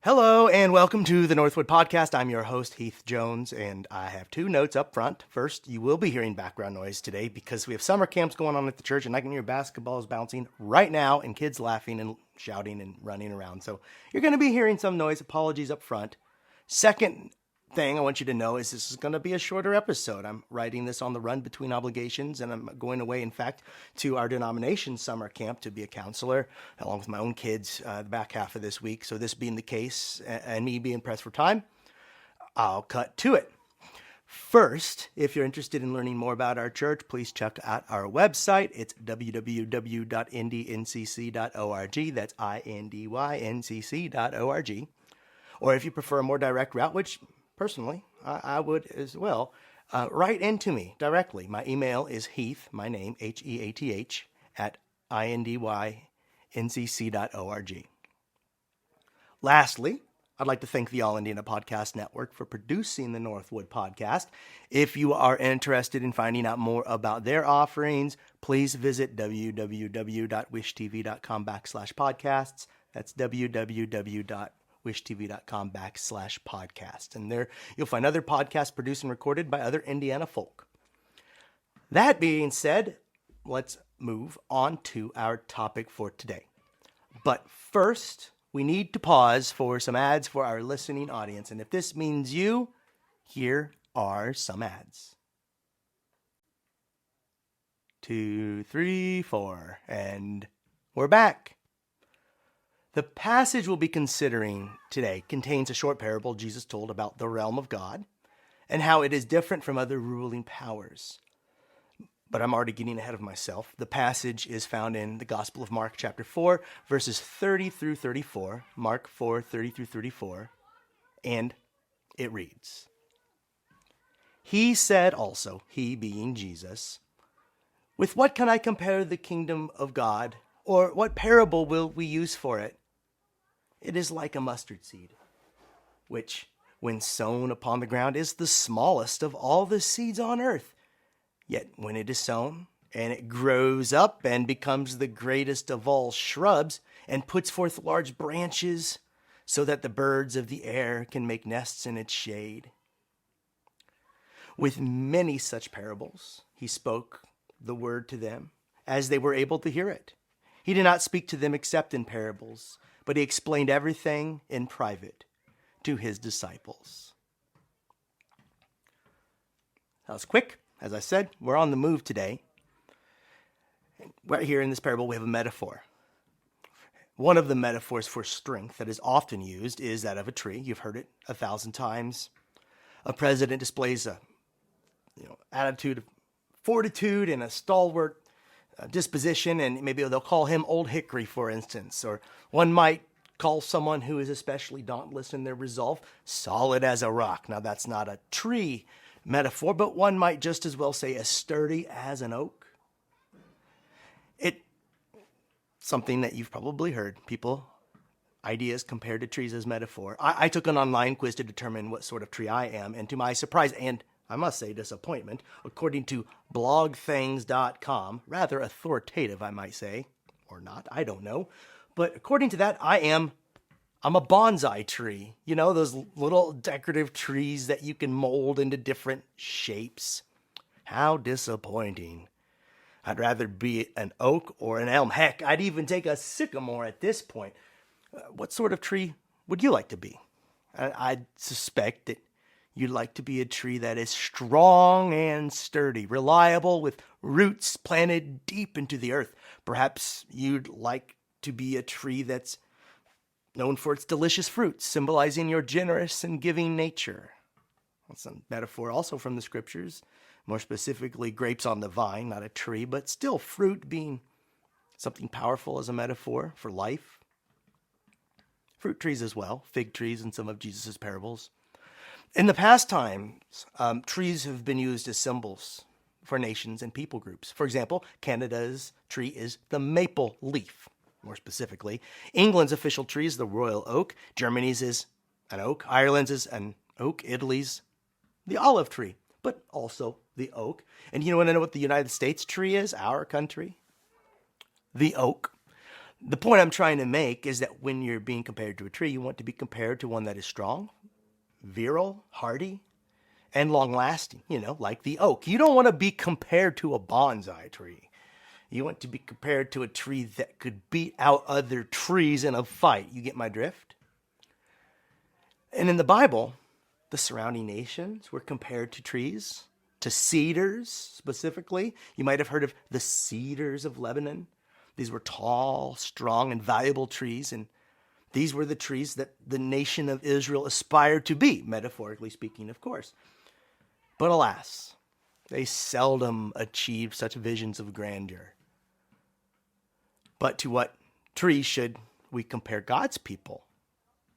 Hello and welcome to the Northwood Podcast. I'm your host, Heath Jones, and I have two notes up front. First, you will be hearing background noise today because we have summer camps going on at the church, and I can hear basketballs bouncing right now and kids laughing and shouting and running around. So you're going to be hearing some noise. Apologies up front. Second thing I want you to know is this is going to be a shorter episode. I'm writing this on the run between obligations, and I'm going away, in fact, to our denomination summer camp to be a counselor, along with my own kids, the back half of this week. So this being the case, and me being pressed for time, I'll cut to it. First, if you're interested in learning more about our church, please check out our website. It's www.indyncc.org. That's INDYNCC.org. Or if you prefer a more direct route, which personally, I would as well. Write into me directly. My email is Heath, my name, Heath, at INDYNCC.org. Lastly, I'd like to thank the All Indiana Podcast Network for producing the Northwood Podcast. If you are interested in finding out more about their offerings, please visit www.wishtv.com/podcasts. That's www.wishtv.com/podcast. And there you'll find other podcasts produced and recorded by other Indiana folk. That being said, let's move on to our topic for today. But first, we need to pause for some ads for our listening audience. And if this means you, here are some ads. 2, 3, 4, and we're back. The passage we'll be considering today contains a short parable Jesus told about the realm of God and how it is different from other ruling powers. But I'm already getting ahead of myself. The passage is found in the Gospel of Mark chapter 4, verses 30 through 34, Mark 4, 30 through 34, and it reads, "He said also," he being Jesus, "With what can I compare the kingdom of God, or what parable will we use for it? It is like a mustard seed, which, when sown upon the ground, is the smallest of all the seeds on earth. Yet when it is sown, and it grows up and becomes the greatest of all shrubs, and puts forth large branches, so that the birds of the air can make nests in its shade." With many such parables, he spoke the word to them, as they were able to hear it. He did not speak to them except in parables, but he explained everything in private to his disciples. That was quick. As I said, we're on the move today. Right here in this parable, we have a metaphor. One of the metaphors for strength that is often used is that of a tree. You've heard it 1,000 times. A president displays a attitude of fortitude and a stalwart disposition, and maybe they'll call him Old Hickory, for instance. Or one might call someone who is especially dauntless in their resolve solid as a rock. Now, that's not a tree metaphor, but one might just as well say as sturdy as an oak. It's something that you've probably heard. Ideas compared to trees as metaphor. I took an online quiz to determine what sort of tree I am, and to my surprise and, I must say, disappointment, according to blogthings.com, rather authoritative, I might say, or not, I don't know, but according to that, I'm a bonsai tree. You know, those little decorative trees that you can mold into different shapes. How disappointing. I'd rather be an oak or an elm. Heck, I'd even take a sycamore at this point. What sort of tree would you like to be? I'd suspect that you'd like to be a tree that is strong and sturdy, reliable, with roots planted deep into the earth. Perhaps you'd like to be a tree that's known for its delicious fruits, symbolizing your generous and giving nature. That's a metaphor also from the scriptures, more specifically grapes on the vine, not a tree, but still fruit being something powerful as a metaphor for life. Fruit trees as well, fig trees in some of Jesus' parables. In the past times, trees have been used as symbols for nations and people groups. For example, Canada's tree is the maple leaf. More specifically, England's official tree is the royal oak. Germany's is an oak. Ireland's is an oak. Italy's the olive tree, but also the oak. And you want to know what the United States tree is? Our country? The oak. The point I'm trying to make is that when you're being compared to a tree, you want to be compared to one that is strong, virile, hardy, and long-lasting, like the oak. You don't want to be compared to a bonsai tree. You want to be compared to a tree that could beat out other trees in a fight. You get my drift? And in the Bible, the surrounding nations were compared to trees, to cedars specifically. You might have heard of the cedars of Lebanon. These were tall, strong, and valuable trees, and these were the trees that the nation of Israel aspired to be, metaphorically speaking, of course. But alas, they seldom achieved such visions of grandeur. But to what tree should we compare God's people?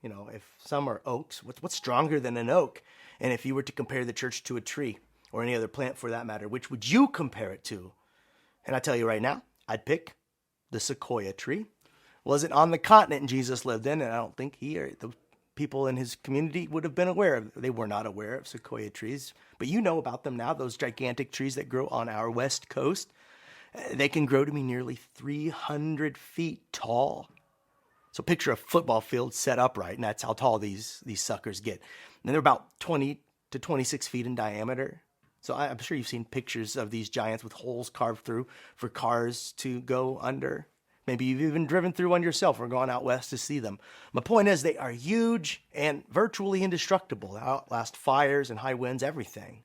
If some are oaks, what's stronger than an oak? And if you were to compare the church to a tree, or any other plant for that matter, which would you compare it to? And I tell you right now, I'd pick the sequoia tree. Wasn't on the continent Jesus lived in, and I don't think he or the people in his community would have been aware of. They were not aware of sequoia trees, but you know about them now, those gigantic trees that grow on our west coast. They can grow to be nearly 300 feet tall. So picture a football field set upright, and that's how tall these suckers get. And they're about 20 to 26 feet in diameter. So I'm sure you've seen pictures of these giants with holes carved through for cars to go under. Maybe you've even driven through one yourself or gone out west to see them. My point is they are huge and virtually indestructible. They outlast fires and high winds, everything.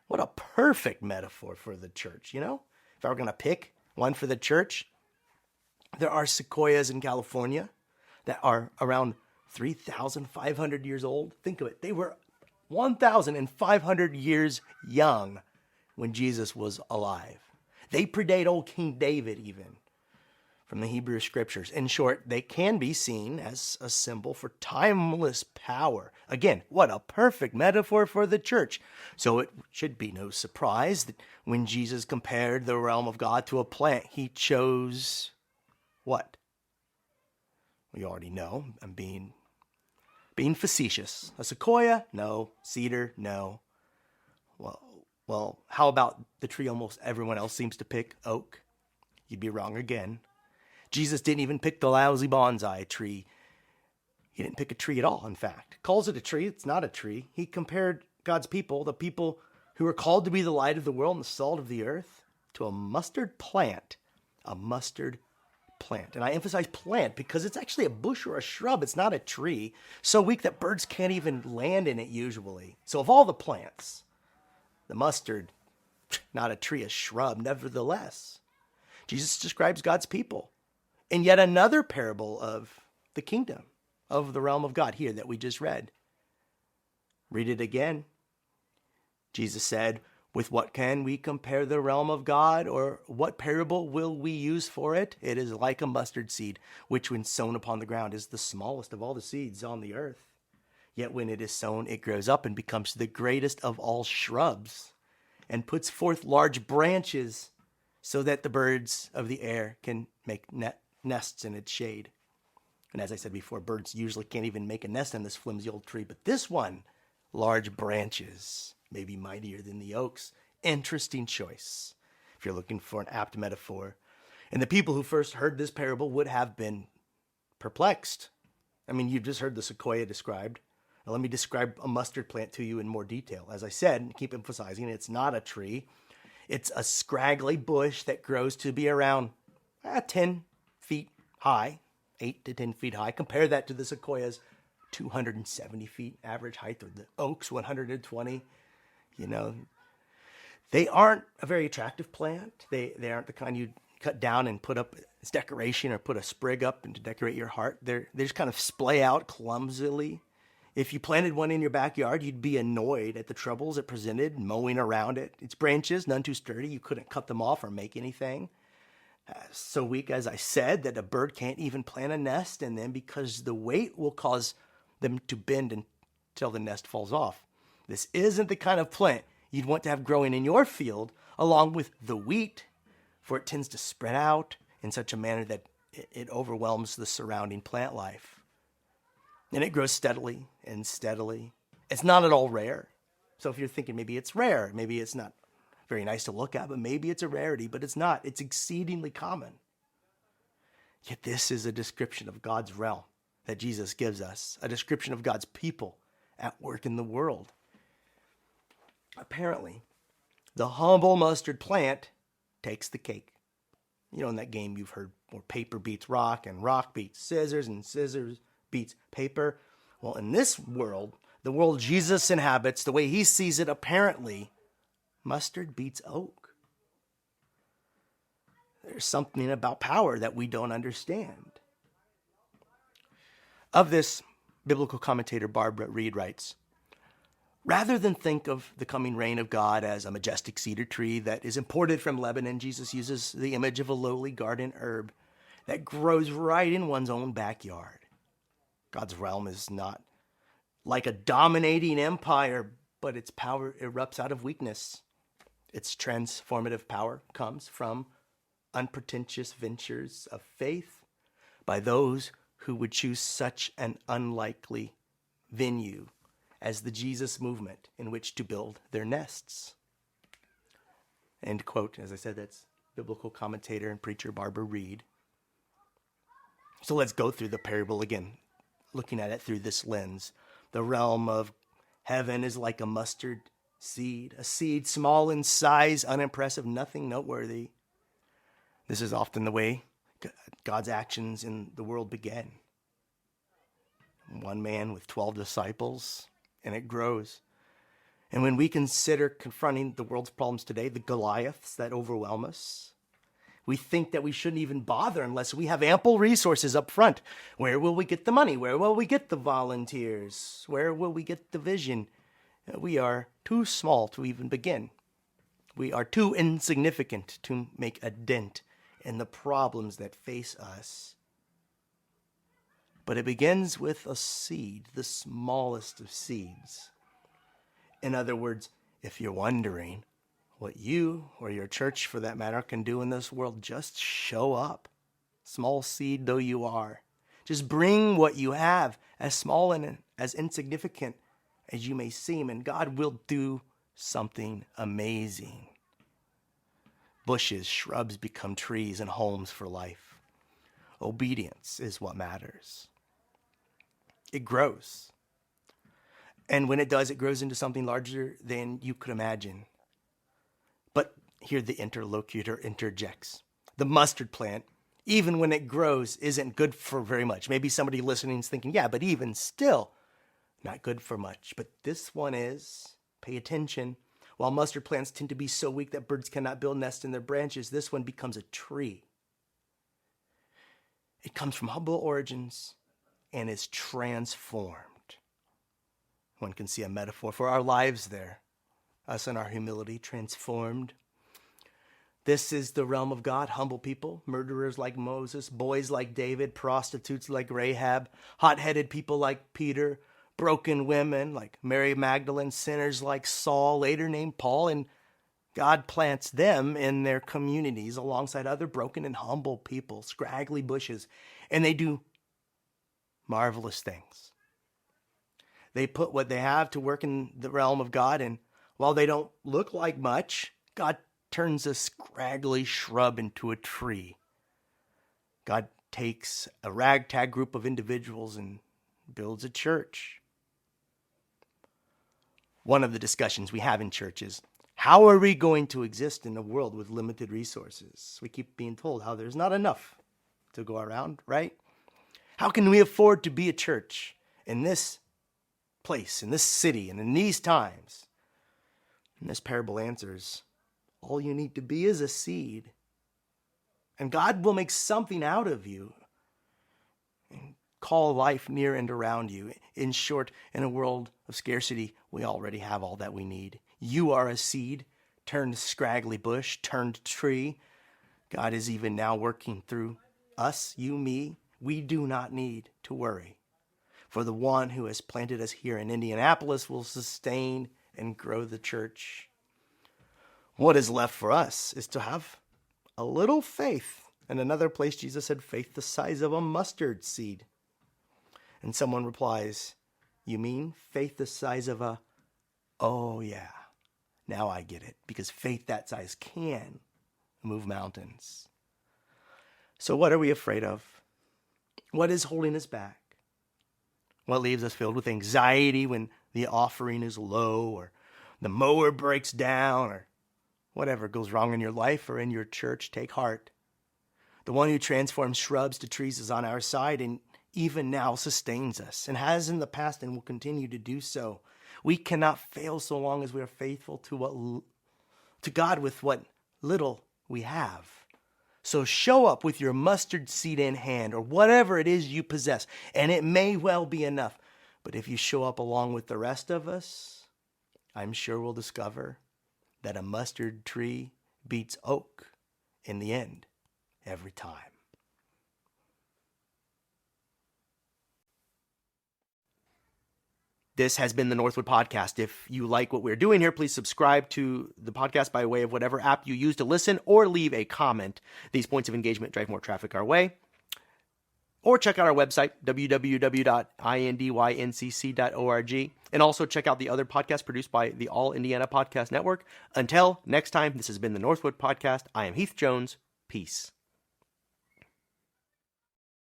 What a perfect metaphor for the church, If I were going to pick one for the church, there are sequoias in California that are around 3,500 years old. Think of it. They were 1,500 years young when Jesus was alive. They predate old King David even from the Hebrew scriptures. In short, they can be seen as a symbol for timeless power. Again, what a perfect metaphor for the church. So it should be no surprise that when Jesus compared the realm of God to a plant, he chose what? We already know. I'm being facetious. A sequoia? No. Cedar? No. Well, how about the tree almost everyone else seems to pick? Oak? You'd be wrong again. Jesus didn't even pick the lousy bonsai tree. He didn't pick a tree at all, in fact. Calls it a tree. It's not a tree. He compared God's people, the people who are called to be the light of the world and the salt of the earth, to a mustard plant. A mustard plant. And I emphasize plant because it's actually a bush or a shrub. It's not a tree. So weak that birds can't even land in it usually. So of all the plants, the mustard, not a tree, a shrub, nevertheless. Jesus describes God's people in yet another parable of the kingdom, of the realm of God here that we just read. Read it again. Jesus said, with what can we compare the realm of God, or what parable will we use for it? It is like a mustard seed, which when sown upon the ground is the smallest of all the seeds on the earth. Yet when it is sown, it grows up and becomes the greatest of all shrubs, and puts forth large branches so that the birds of the air can make nests in its shade. And as I said before, birds usually can't even make a nest in this flimsy old tree, but this one, large branches, maybe mightier than the oaks. Interesting choice if you're looking for an apt metaphor. And the people who first heard this parable would have been perplexed. I mean, you've just heard the sequoia described. Now let me describe a mustard plant to you in more detail. As I said, and keep emphasizing, it's not a tree. It's a scraggly bush that grows to be around 10 feet high, 8 to 10 feet high. Compare that to the sequoia's 270 feet average height, or the oak's 120. They aren't a very attractive plant. They aren't the kind you cut down and put up as decoration or put a sprig up and to decorate your heart. They just kind of splay out clumsily. If you planted one in your backyard, you'd be annoyed at the troubles it presented mowing around it. Its branches, none too sturdy. You couldn't cut them off or make anything. So weak, as I said, that a bird can't even plant a nest in them because the weight will cause them to bend until the nest falls off. This isn't the kind of plant you'd want to have growing in your field along with the wheat, for it tends to spread out in such a manner that it overwhelms the surrounding plant life. And it grows steadily and steadily. It's not at all rare. So if you're thinking maybe it's rare, maybe it's not very nice to look at, but maybe it's a rarity, but it's not. It's exceedingly common. Yet this is a description of God's realm that Jesus gives us, a description of God's people at work in the world. Apparently, the humble mustard plant takes the cake. You know, in that game you've heard where paper beats rock and rock beats scissors and scissors beats paper. Well, in this world, the world Jesus inhabits, the way he sees it, apparently, mustard beats oak. There's something about power that we don't understand. Of this, biblical commentator Barbara Reed writes, rather than think of the coming reign of God as a majestic cedar tree that is imported from Lebanon, Jesus uses the image of a lowly garden herb that grows right in one's own backyard. God's realm is not like a dominating empire, but its power erupts out of weakness. Its transformative power comes from unpretentious ventures of faith by those who would choose such an unlikely venue as the Jesus movement in which to build their nests. End quote. As I said, that's biblical commentator and preacher Barbara Reed. So let's go through the parable again, looking at it through this lens. The realm of heaven is like a mustard seed, a seed small in size, unimpressive, nothing noteworthy. This is often the way God's actions in the world began. One man with 12 disciples, and it grows. And when we consider confronting the world's problems today, the Goliaths that overwhelm us, we think that we shouldn't even bother unless we have ample resources up front. Where will we get the money? Where will we get the volunteers? Where will we get the vision? We are too small to even begin. We are too insignificant to make a dent in the problems that face us. But it begins with a seed, the smallest of seeds. In other words, if you're wondering what you or your church, for that matter, can do in this world, just show up. Small seed though you are. Just bring what you have, as small and as insignificant as you may seem, and God will do something amazing. Bushes, shrubs become trees and homes for life. Obedience is what matters. It grows. And when it does, it grows into something larger than you could imagine. But here the interlocutor interjects. The mustard plant, even when it grows, isn't good for very much. Maybe somebody listening is thinking, yeah, but even still, not good for much. But this one is. Pay attention. While mustard plants tend to be so weak that birds cannot build nests in their branches, this one becomes a tree. It comes from humble origins and is transformed. One can see a metaphor for our lives there. Us in our humility, transformed. This is the realm of God. Humble people, murderers like Moses, boys like David, prostitutes like Rahab, hot-headed people like Peter, broken women like Mary Magdalene, sinners like Saul, later named Paul, and God plants them in their communities alongside other broken and humble people, scraggly bushes, and they do marvelous things. They put what they have to work in the realm of God, and while they don't look like much, God turns a scraggly shrub into a tree. God takes a ragtag group of individuals and builds a church. One of the discussions we have in church is, how are we going to exist in a world with limited resources? We keep being told how there's not enough to go around, right? How can we afford to be a church in this place, in this city, and in these times? And this parable answers, all you need to be is a seed. And God will make something out of you and call life near and around you. In short, in a world of scarcity, we already have all that we need. You are a seed, turned scraggly bush, turned tree. God is even now working through us, you, me. We do not need to worry. For the one who has planted us here in Indianapolis will sustain and grow the church. What is left for us is to have a little faith. In another place, Jesus said, faith the size of a mustard seed. And someone replies, you mean faith the size of a, oh yeah, now I get it. Because faith that size can move mountains. So what are we afraid of? What is holding us back? What leaves us filled with anxiety when the offering is low, or the mower breaks down, or whatever goes wrong in your life or in your church? Take heart. The one who transforms shrubs to trees is on our side, and even now sustains us, and has in the past and will continue to do so. We cannot fail so long as we are faithful to God with what little we have. So show up with your mustard seed in hand, or whatever it is you possess, and it may well be enough. But if you show up along with the rest of us, I'm sure we'll discover that a mustard tree beats oak in the end every time. This has been the Northwood Podcast. If you like what we're doing here, please subscribe to the podcast by way of whatever app you use to listen, or leave a comment. These points of engagement drive more traffic our way. Or check out our website, www.indyncc.org. And also check out the other podcasts produced by the All Indiana Podcast Network. Until next time, this has been the Northwood Podcast. I am Heath Jones. Peace.